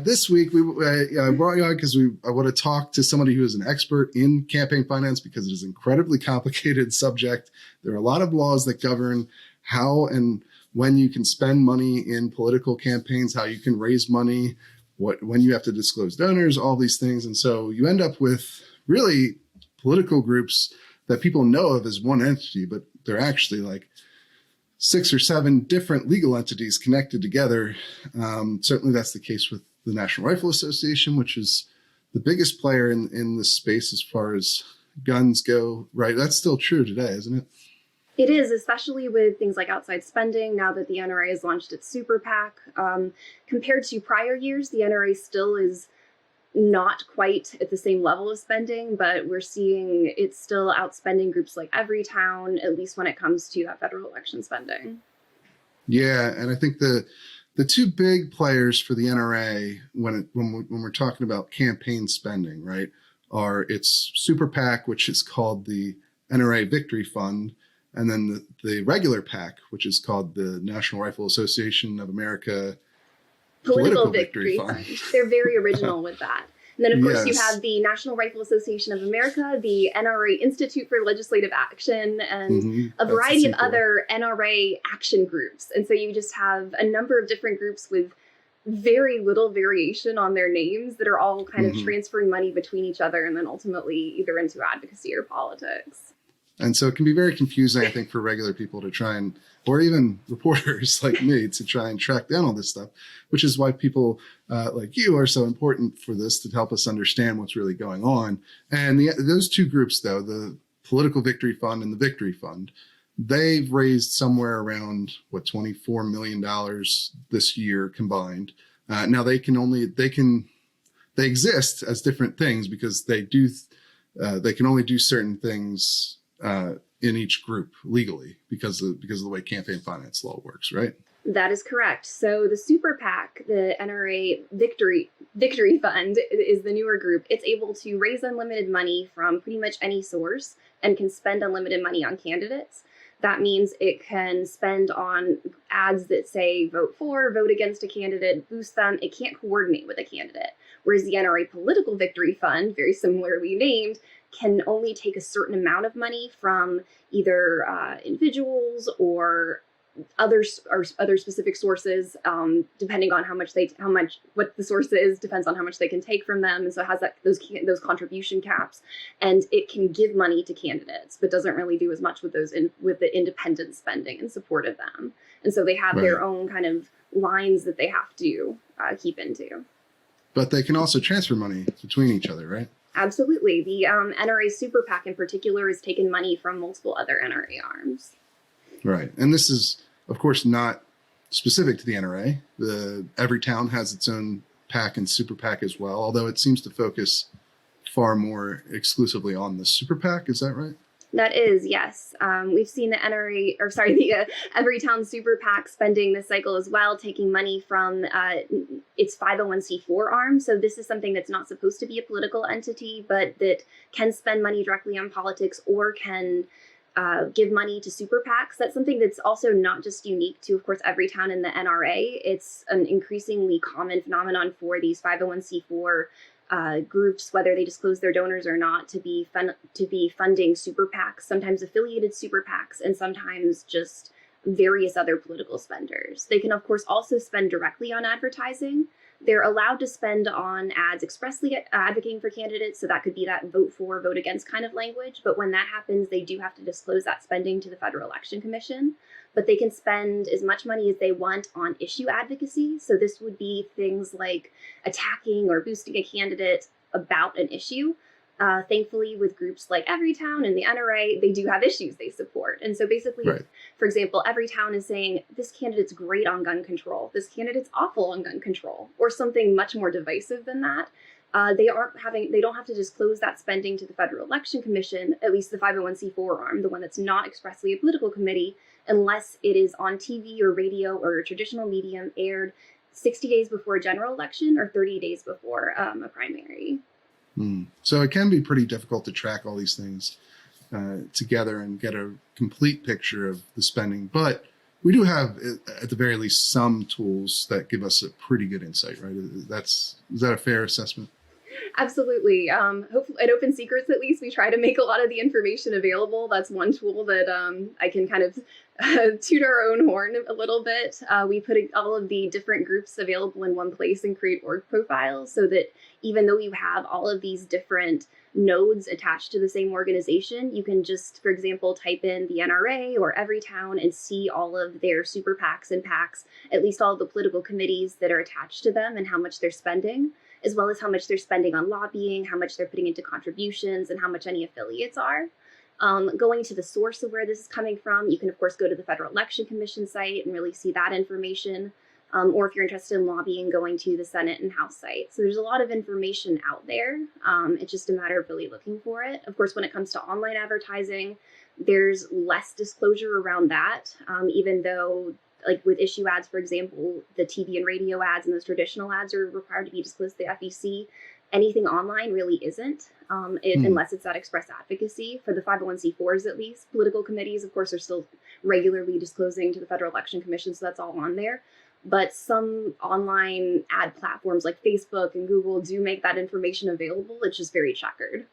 This week, I brought you on because I want to talk to somebody who is an expert in campaign finance because it is an incredibly complicated subject. There are a lot of laws that govern how and when you can spend money in political campaigns, how you can raise money, when you have to disclose donors, all these things. And so you end up with really political groups that people know of as one entity, but they're actually like 6 or 7 different legal entities connected together. Certainly that's the case with the National Rifle Association, which is the biggest player in this space as far as guns go, right? That's still true today, isn't it? It is, especially with things like outside spending, now that the NRA has launched its super PAC. Compared to prior years, the NRA still is not quite at the same level of spending, but we're seeing it's still outspending groups like Everytown, at least when it comes to that federal election spending. Yeah, and I think the 2 big players for the NRA when we're talking about campaign spending, right, are its super PAC, which is called the NRA Victory Fund, and then the regular PAC, which is called the National Rifle Association of America Political Victory Fund. They're very original with that. And then, of course, you have the National Rifle Association of America, the NRA Institute for Legislative Action, and a variety of other NRA action groups. And so you just have a number of different groups with very little variation on their names that are all kind of transferring money between each other and then ultimately either into advocacy or politics. And so it can be very confusing, I think, for regular people to try and, or even reporters like me, to try and track down all this stuff, which is why people like you are so important for this, to help us understand what's really going on. And those 2 groups, though, the Political Victory Fund and the Victory Fund, they've raised somewhere around, $24 million this year combined. Now they exist as different things because they can only do certain things in each group legally because of the way campaign finance law works, right? That is correct. So the super PAC, the NRA Victory Fund, is the newer group. It's able to raise unlimited money from pretty much any source and can spend unlimited money on candidates. That means it can spend on ads that say vote for, vote against a candidate, boost them. It can't coordinate with a candidate. Whereas the NRA Political Victory Fund, very similarly named, can only take a certain amount of money from either individuals or other specific sources, depending on what the source is, depends on how much they can take from them. And so it has those contribution caps, and it can give money to candidates, but doesn't really do as much with with the independent spending in support of them. And so they have their own kind of lines that they have to keep into. But they can also transfer money between each other, right? Absolutely. The NRA Super PAC in particular has taken money from multiple other NRA arms. Right. And this is, of course, not specific to the NRA. Every town has its own PAC and Super PAC as well, although it seems to focus far more exclusively on the Super PAC. Is that right? That is, yes. We've seen the Everytown Super PAC spending this cycle as well, taking money from its 501c4 arm. So this is something that's not supposed to be a political entity, but that can spend money directly on politics or can give money to super PACs. That's something that's also not just unique to, of course, Everytown and the NRA. It's an increasingly common phenomenon for these 501c4 groups, whether they disclose their donors or not, to be funding super PACs, sometimes affiliated super PACs, and sometimes just various other political spenders. They can, of course, also spend directly on advertising. They're allowed to spend on ads expressly advocating for candidates, so that could be that vote for, vote against kind of language. But when that happens, they do have to disclose that spending to the Federal Election Commission. But they can spend as much money as they want on issue advocacy. So this would be things like attacking or boosting a candidate about an issue. Thankfully, with groups like Everytown and the NRA, they do have issues they support. And so basically, for example, Everytown is saying, this candidate's great on gun control, this candidate's awful on gun control, or something much more divisive than that. They don't have to disclose that spending to the Federal Election Commission, at least the 501c4 arm, the one that's not expressly a political committee, unless it is on TV or radio or a traditional medium aired 60 days before a general election or 30 days before a primary. So it can be pretty difficult to track all these things together and get a complete picture of the spending. But we do have, at the very least, some tools that give us a pretty good insight, right? Is that a fair assessment? Absolutely. Hopefully, at Open Secrets, at least, we try to make a lot of the information available. That's one tool that I can kind of toot our own horn a little bit. We put all of the different groups available in one place and create org profiles so that even though you have all of these different nodes attached to the same organization, you can just, for example, type in the NRA or Everytown and see all of their super PACs and PACs, at least all of the political committees that are attached to them and how much they're spending, as well as how much they're spending on lobbying, how much they're putting into contributions, and how much any affiliates are. Going to the source of where this is coming from, you can, of course, go to the Federal Election Commission site and really see that information. Or if you're interested in lobbying, going to the Senate and House site. So there's a lot of information out there. It's just a matter of really looking for it. Of course, when it comes to online advertising, there's less disclosure around that, even though, like with issue ads, for example, the TV and radio ads and those traditional ads are required to be disclosed to the FEC. Anything online really isn't, unless it's that express advocacy. For the 501c4s, at least, political committees, of course, are still regularly disclosing to the Federal Election Commission, so that's all on there. But some online ad platforms like Facebook and Google do make that information available. It's just very checkered.